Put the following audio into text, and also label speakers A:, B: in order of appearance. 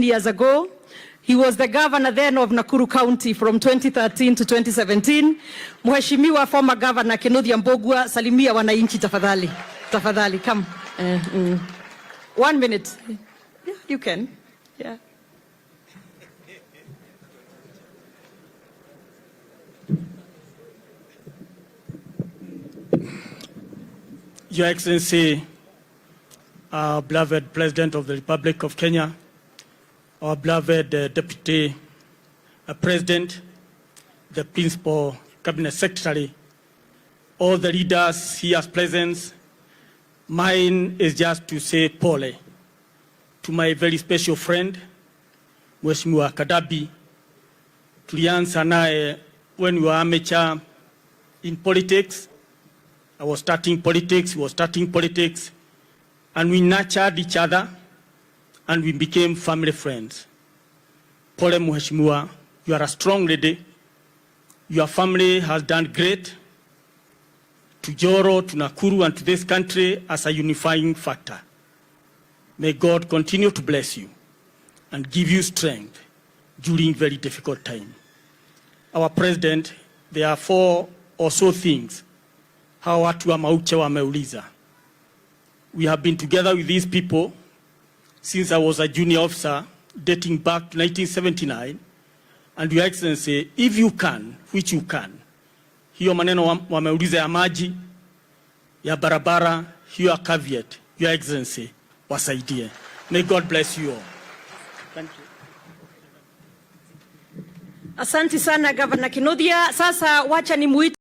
A: years ago. He was the governor then of Nakuru County from 2013 to 2017. Mheshimiwa former Governor Kinuthia Mbugua, salimia wananchi tafadhali. Tafadhali, come. 1 minute. Yeah, you can. Yeah.
B: Your Excellency, our beloved President of the Republic of Kenya, our beloved Deputy President, the Principal Cabinet Secretary, all the leaders here present, mine is just to say pole to my very special friend, Mheshimiwa Kadabi. Tulianza naye when we were amateur in politics. I was starting politics, he was starting politics, and we nurtured each other, and we became family friends. Pole Mheshimiwa, you are a strong lady. Your family has done great to Joro, to Nakuru, and to this country as a unifying factor. May God continue to bless you and give you strength during very difficult time. Our President, there are 4 or so things how watu wa Mauche wameuliza. We have been together with these people since I was a junior officer dating back to 1979, and Your Excellency, if you can, which you can, hiyo maneno wameuliza ya maji, ya barabara, hiyo caveat, Your Excellency, wasaidie. May God bless you all. Thank you.
A: Asante sana Governor Kinuthia. Sasa wacha ni